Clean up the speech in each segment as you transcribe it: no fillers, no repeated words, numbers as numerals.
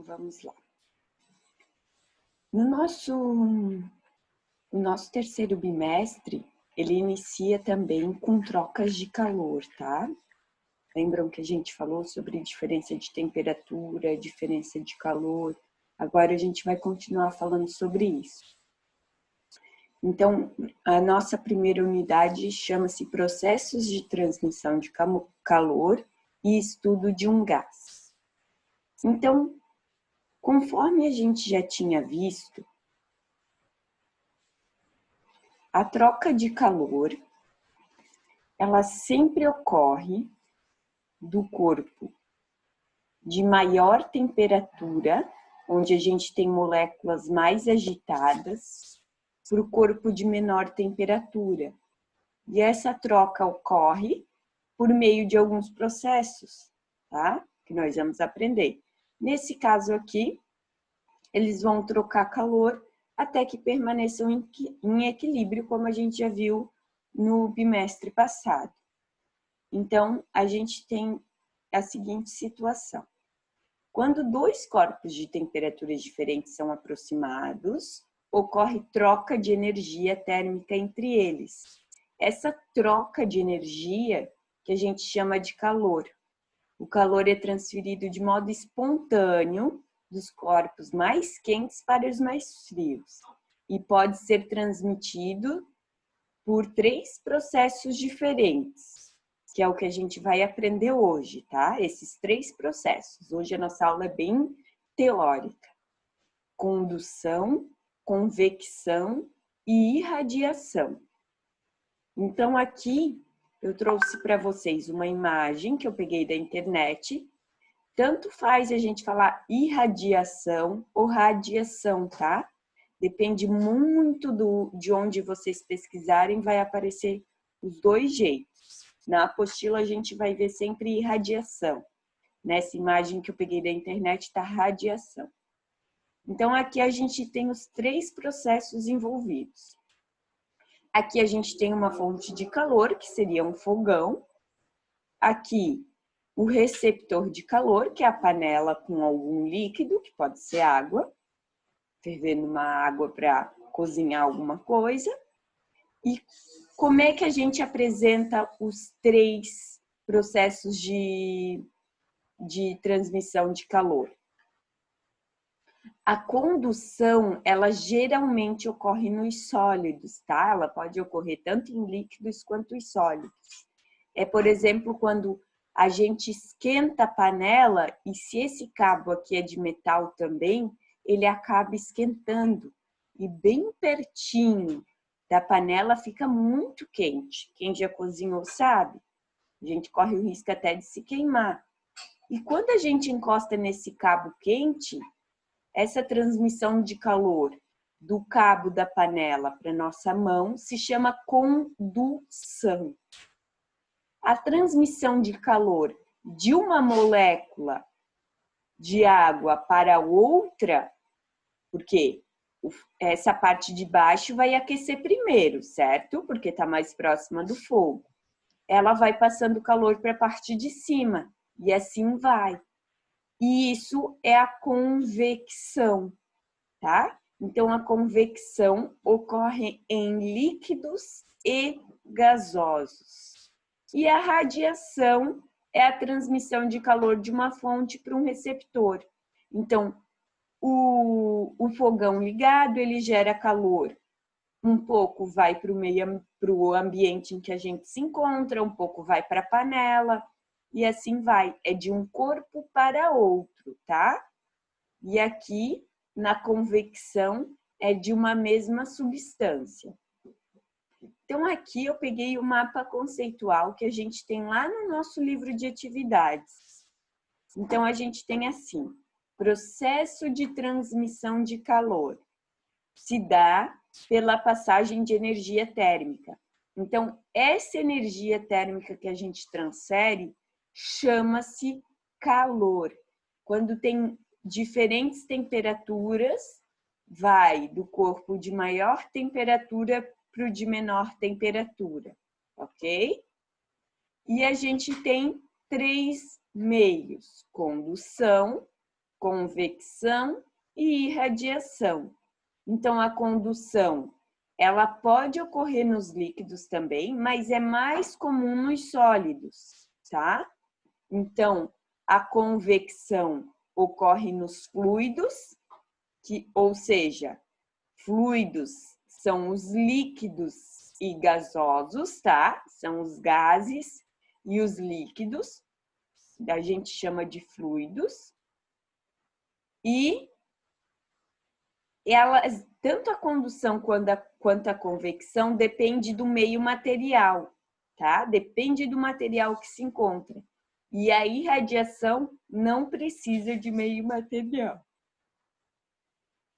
Então, vamos lá. O nosso terceiro bimestre, ele inicia também com trocas de calor, tá? Lembram que a gente falou sobre diferença de temperatura, diferença de calor? Agora a gente vai continuar falando sobre isso. Então, a nossa primeira unidade chama-se Processos de Transmissão de Calor e Estudo de um Gás. Então, conforme a gente já tinha visto, a troca de calor, ela sempre ocorre do corpo de maior temperatura, onde a gente tem moléculas mais agitadas, para o corpo de menor temperatura. E essa troca ocorre por meio de alguns processos, tá? Que nós vamos aprender. Nesse caso aqui, eles vão trocar calor até que permaneçam em equilíbrio, como a gente já viu no bimestre passado. Então, a gente tem a seguinte situação. Quando dois corpos de temperaturas diferentes são aproximados, ocorre troca de energia térmica entre eles. Essa troca de energia que a gente chama de calor. O calor é transferido de modo espontâneo dos corpos mais quentes para os mais frios e pode ser transmitido por 3 processos diferentes, que é o que a gente vai aprender hoje, tá? Esses 3 processos. Hoje a nossa aula é bem teórica. Condução, convecção e irradiação. Então, aqui eu trouxe para vocês uma imagem que eu peguei da internet. Tanto faz a gente falar irradiação ou radiação, tá? Depende muito de onde vocês pesquisarem, vai aparecer os dois jeitos. Na apostila a gente vai ver sempre irradiação. Nessa imagem que eu peguei da internet está radiação. Então aqui a gente tem os 3 processos envolvidos. Aqui a gente tem uma fonte de calor, que seria um fogão. Aqui o receptor de calor, que é a panela com algum líquido, que pode ser água, fervendo uma água para cozinhar alguma coisa. E como é que a gente apresenta os 3 processos de transmissão de calor? A condução, ela geralmente ocorre nos sólidos, tá? Ela pode ocorrer tanto em líquidos quanto em sólidos. É, por exemplo, quando a gente esquenta a panela e se esse cabo aqui é de metal também, ele acaba esquentando. E bem pertinho da panela fica muito quente. Quem já cozinhou sabe. A gente corre o risco até de se queimar. E quando a gente encosta nesse cabo quente, essa transmissão de calor do cabo da panela para nossa mão se chama condução. A transmissão de calor de uma molécula de água para outra, porque essa parte de baixo vai aquecer primeiro, certo? Porque está mais próxima do fogo. Ela vai passando calor para a parte de cima e assim vai. E isso é a convecção, tá? Então, a convecção ocorre em líquidos e gasosos. E a radiação é a transmissão de calor de uma fonte para um receptor. Então, o fogão ligado, ele gera calor. Um pouco vai para o ambiente em que a gente se encontra, um pouco vai para a panela, e assim vai. É de um corpo para outro, tá? E aqui, na convecção, é de uma mesma substância. Então, aqui eu peguei o mapa conceitual que a gente tem lá no nosso livro de atividades. Então, a gente tem assim, processo de transmissão de calor. Se dá pela passagem de energia térmica. Então, essa energia térmica que a gente transfere chama-se calor. Quando tem diferentes temperaturas, vai do corpo de maior temperatura para o de menor temperatura, ok? E a gente tem 3 meios: condução, convecção e irradiação. Então, a condução, ela pode ocorrer nos líquidos também, mas é mais comum nos sólidos, tá? Então, a convecção ocorre nos fluidos, ou seja, fluidos são os líquidos e gasosos, tá? São os gases e os líquidos, a gente chama de fluidos. E elas, tanto a condução quanto a convecção depende do meio material, tá? Depende do material que se encontra. E a irradiação não precisa de meio material.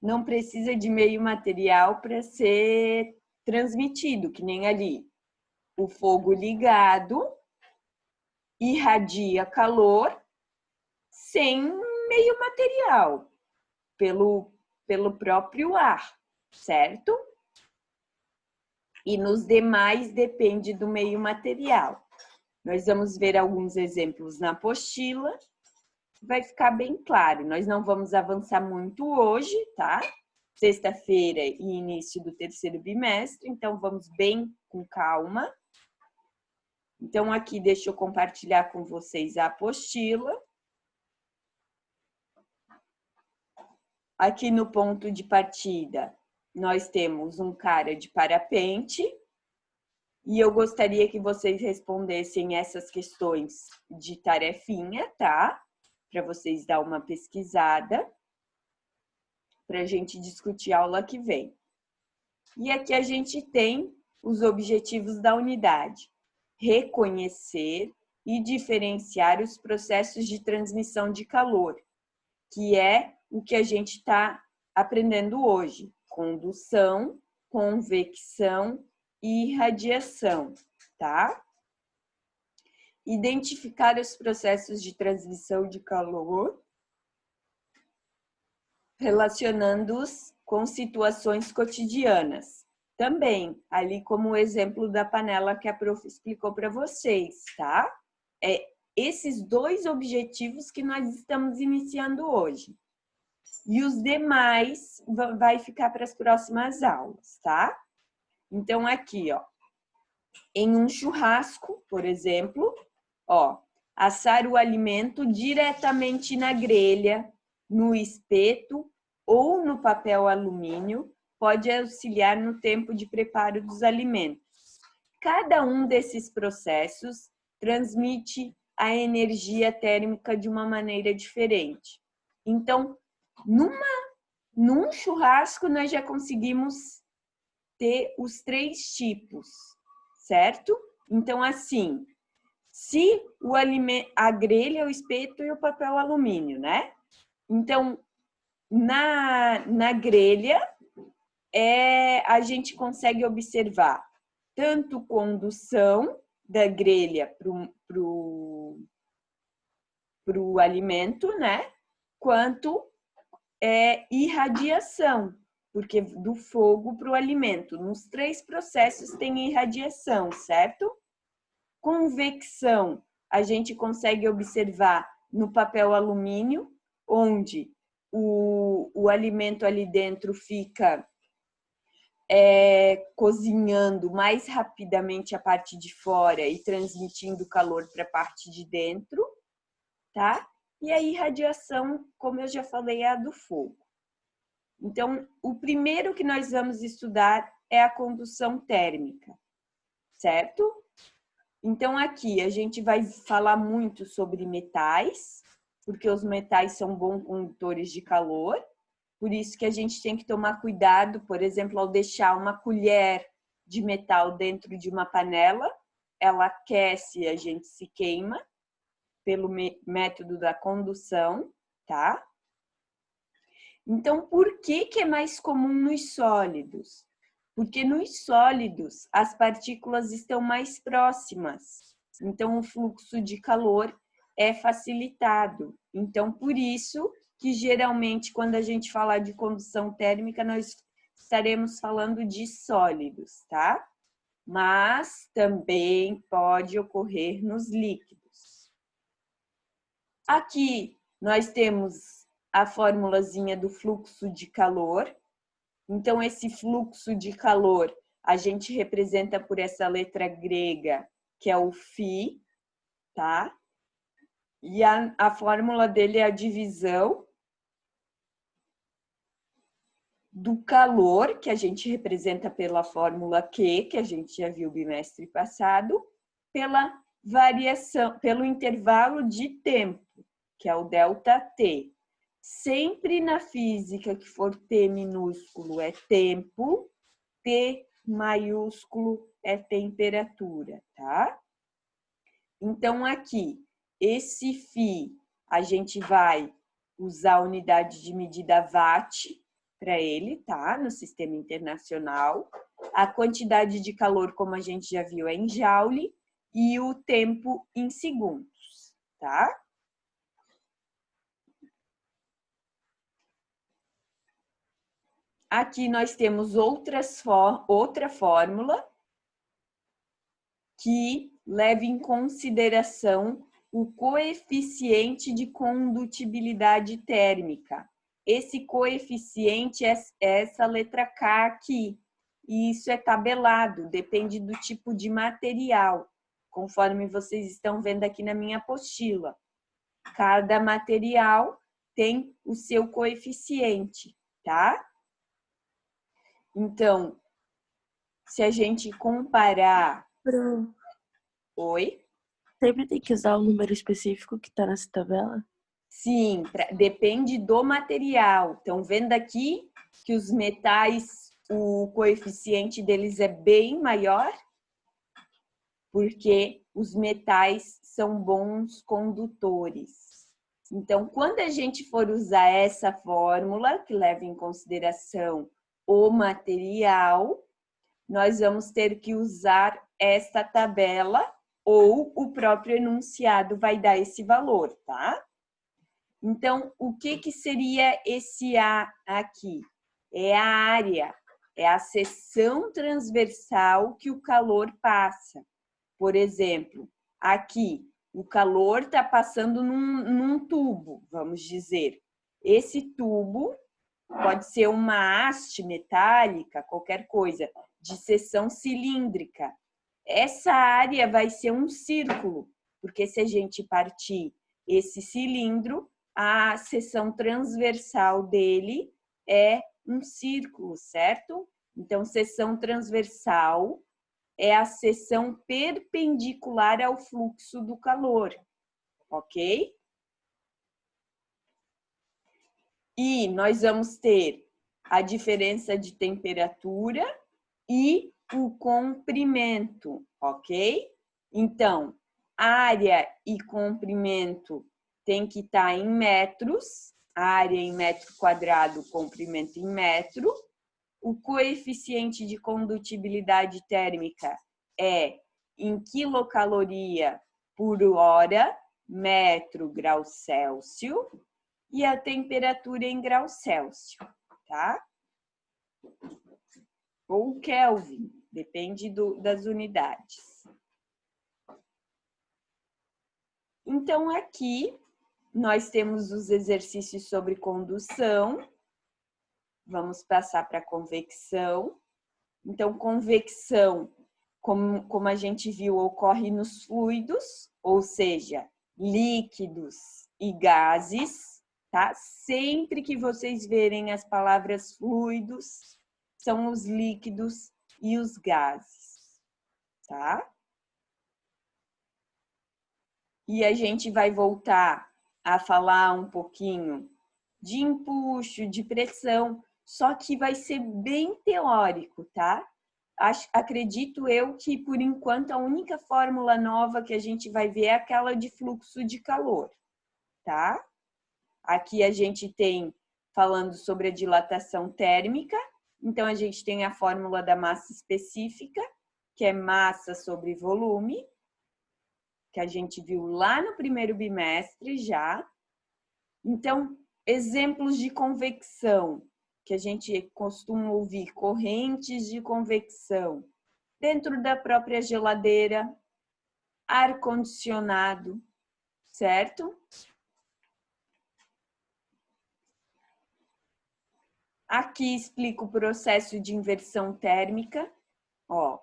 Não precisa de meio material para ser transmitido, que nem ali. O fogo ligado irradia calor sem meio material, pelo próprio ar, certo? E nos demais depende do meio material. Nós vamos ver alguns exemplos na apostila, vai ficar bem claro. Nós não vamos avançar muito hoje, tá? Sexta-feira e início do terceiro bimestre, então vamos bem com calma. Então, aqui deixa eu compartilhar com vocês a apostila. Aqui no ponto de partida, nós temos um cara de parapente. E eu gostaria que vocês respondessem essas questões de tarefinha, tá? Para vocês dar uma pesquisada, para a gente discutir a aula que vem. E aqui a gente tem os objetivos da unidade. Reconhecer e diferenciar os processos de transmissão de calor, que é o que a gente está aprendendo hoje. Condução, convecção e irradiação, tá? Identificar os processos de transmissão de calor, relacionando-os com situações cotidianas. Também, ali como o exemplo da panela que a prof explicou para vocês, tá? É esses dois objetivos que nós estamos iniciando hoje. E os demais vai ficar para as próximas aulas, tá? Então, aqui, ó, em um churrasco, por exemplo, ó, assar o alimento diretamente na grelha, no espeto ou no papel alumínio pode auxiliar no tempo de preparo dos alimentos. Cada um desses processos transmite a energia térmica de uma maneira diferente. Então, num churrasco, nós já conseguimos ter os 3 tipos, certo? Então, assim, se o alimento, a grelha, o espeto e o papel alumínio, né? Então, na grelha, a gente consegue observar tanto condução da grelha para o alimento, né? Quanto irradiação, porque do fogo para o alimento. Nos 3 processos tem irradiação, certo? Convecção, a gente consegue observar no papel alumínio, onde o alimento ali dentro fica cozinhando mais rapidamente a parte de fora e transmitindo calor para a parte de dentro, tá? E a irradiação, como eu já falei, é a do fogo. Então, o primeiro que nós vamos estudar é a condução térmica, certo? Então, aqui a gente vai falar muito sobre metais, porque os metais são bons condutores de calor, por isso que a gente tem que tomar cuidado, por exemplo, ao deixar uma colher de metal dentro de uma panela, ela aquece e a gente se queima pelo método da condução, tá? Então, por que é mais comum nos sólidos? Porque nos sólidos as partículas estão mais próximas, então o fluxo de calor é facilitado. Então, por isso que geralmente quando a gente falar de condução térmica, nós estaremos falando de sólidos, tá? Mas também pode ocorrer nos líquidos. Aqui nós temos a formulazinha do fluxo de calor. Então, esse fluxo de calor a gente representa por essa letra grega, que é o φ, tá? E a fórmula dele é a divisão do calor, que a gente representa pela fórmula Q, que a gente já viu bimestre passado, pela variação, pelo intervalo de tempo, que é o ΔT. Sempre na física que for T minúsculo é tempo, T maiúsculo é temperatura, tá? Então, aqui, esse φ, a gente vai usar a unidade de medida watt para ele, tá? No sistema internacional. A quantidade de calor, como a gente já viu, é em joule e o tempo em segundos, tá? Aqui nós temos outra fórmula que leva em consideração o coeficiente de condutibilidade térmica. Esse coeficiente é essa letra K aqui. E isso é tabelado, depende do tipo de material, conforme vocês estão vendo aqui na minha apostila. Cada material tem o seu coeficiente, tá? Então, se a gente comparar... Oi? Sempre tem que usar o número específico que está nessa tabela? Sim, depende do material. Estão vendo aqui que os metais, o coeficiente deles é bem maior, porque os metais são bons condutores. Então, quando a gente for usar essa fórmula, que leva em consideração o material, nós vamos ter que usar esta tabela ou o próprio enunciado vai dar esse valor, tá? Então, o que seria esse A aqui? É a área, é a seção transversal que o calor passa. Por exemplo, aqui, o calor está passando num tubo, vamos dizer. Esse tubo pode ser uma haste metálica, qualquer coisa, de seção cilíndrica. Essa área vai ser um círculo, porque se a gente partir esse cilindro, a seção transversal dele é um círculo, certo? Então, seção transversal é a seção perpendicular ao fluxo do calor, ok? E nós vamos ter a diferença de temperatura e o comprimento, ok? Então, área e comprimento tem que estar em metros, área em metro quadrado, comprimento em metro. O coeficiente de condutibilidade térmica é em quilocaloria por hora, metro grau Celsius, e a temperatura em grau Celsius, tá? Ou Kelvin, depende das unidades. Então, aqui nós temos os exercícios sobre condução. Vamos passar para convecção. Então, convecção, como a gente viu, ocorre nos fluidos, ou seja, líquidos e gases, tá? Sempre que vocês verem as palavras fluidos, são os líquidos e os gases, tá? E a gente vai voltar a falar um pouquinho de empuxo, de pressão, só que vai ser bem teórico, tá? Acredito eu que, por enquanto, a única fórmula nova que a gente vai ver é aquela de fluxo de calor, tá? Aqui a gente tem falando sobre a dilatação térmica, então a gente tem a fórmula da massa específica, que é massa sobre volume, que a gente viu lá no primeiro bimestre já. Então, exemplos de convecção, que a gente costuma ouvir, correntes de convecção, dentro da própria geladeira, ar-condicionado, certo? Aqui explica o processo de inversão térmica. Ó,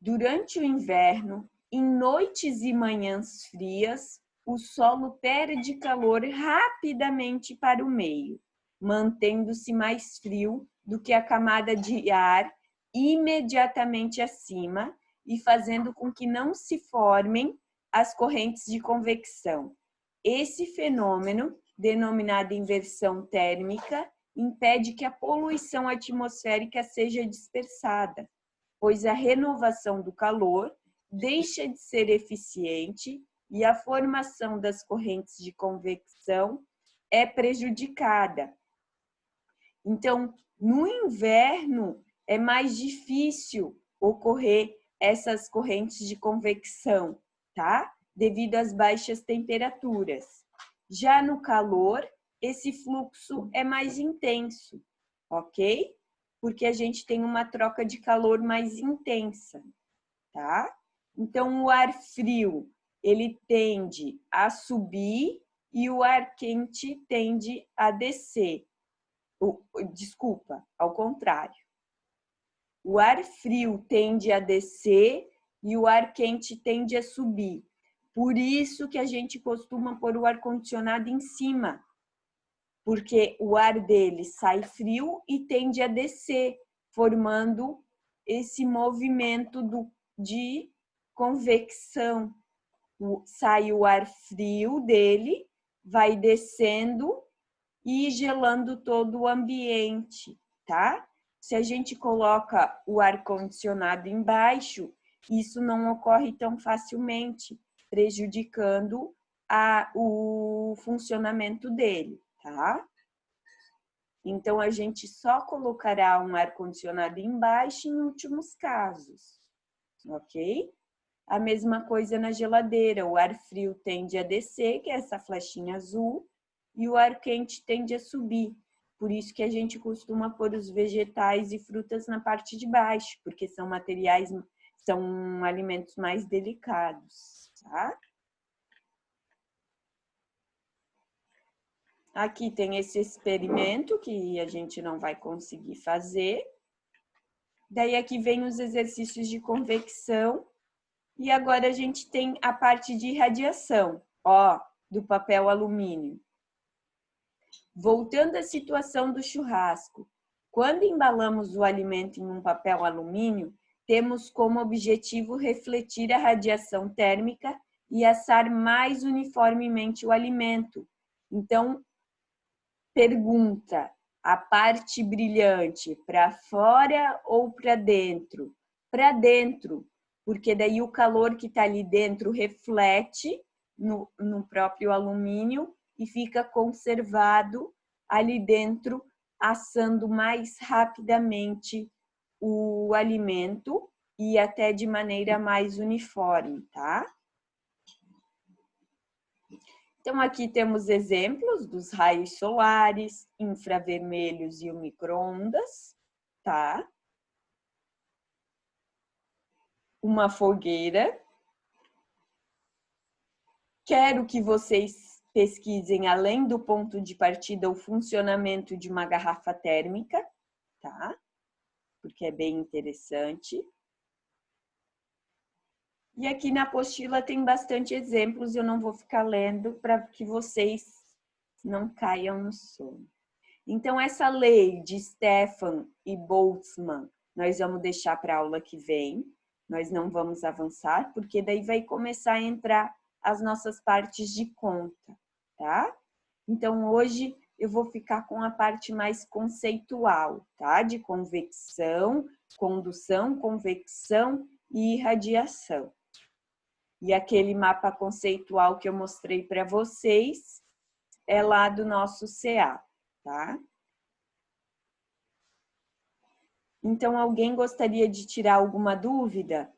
durante o inverno, em noites e manhãs frias, o solo perde calor rapidamente para o meio, mantendo-se mais frio do que a camada de ar imediatamente acima e fazendo com que não se formem as correntes de convecção. Esse fenômeno, denominado inversão térmica, impede que a poluição atmosférica seja dispersada, pois a renovação do calor deixa de ser eficiente e a formação das correntes de convecção é prejudicada. Então, no inverno, é mais difícil ocorrer essas correntes de convecção, tá? Devido às baixas temperaturas. Já no calor, esse fluxo é mais intenso, ok? Porque a gente tem uma troca de calor mais intensa, tá? Então, o ar frio, ele tende a subir e o ar quente tende a descer. Desculpa, ao contrário. O ar frio tende a descer e o ar quente tende a subir. Por isso que a gente costuma pôr o ar-condicionado em cima, porque o ar dele sai frio e tende a descer, formando esse movimento de convecção. Sai o ar frio dele, vai descendo e gelando todo o ambiente, tá? Se a gente coloca o ar-condicionado embaixo, isso não ocorre tão facilmente, prejudicando o funcionamento dele, tá? Então, a gente só colocará um ar-condicionado embaixo em últimos casos, ok? A mesma coisa na geladeira, o ar frio tende a descer, que é essa flechinha azul, e o ar quente tende a subir. Por isso que a gente costuma pôr os vegetais e frutas na parte de baixo, porque são materiais, são alimentos mais delicados, tá? Aqui tem esse experimento que a gente não vai conseguir fazer. Daí aqui vem os exercícios de convecção. E agora a gente tem a parte de irradiação, ó, do papel alumínio. Voltando à situação do churrasco, quando embalamos o alimento em um papel alumínio, temos como objetivo refletir a radiação térmica e assar mais uniformemente o alimento. Então, pergunta, a parte brilhante para fora ou para dentro? Para dentro, porque daí o calor que está ali dentro reflete no próprio alumínio e fica conservado ali dentro, assando mais rapidamente o alimento e até de maneira mais uniforme, tá? Então, aqui temos exemplos dos raios solares, infravermelhos e o micro-ondas, tá? Uma fogueira. Quero que vocês pesquisem, além do ponto de partida, o funcionamento de uma garrafa térmica, tá? Porque é bem interessante. E aqui na apostila tem bastante exemplos, eu não vou ficar lendo para que vocês não caiam no sono. Então, essa lei de Stefan e Boltzmann, nós vamos deixar para a aula que vem, nós não vamos avançar, porque daí vai começar a entrar as nossas partes de conta, tá? Então, hoje eu vou ficar com a parte mais conceitual, tá? De convecção, condução, convecção e irradiação. E aquele mapa conceitual que eu mostrei para vocês é lá do nosso CA, tá? Então, alguém gostaria de tirar alguma dúvida?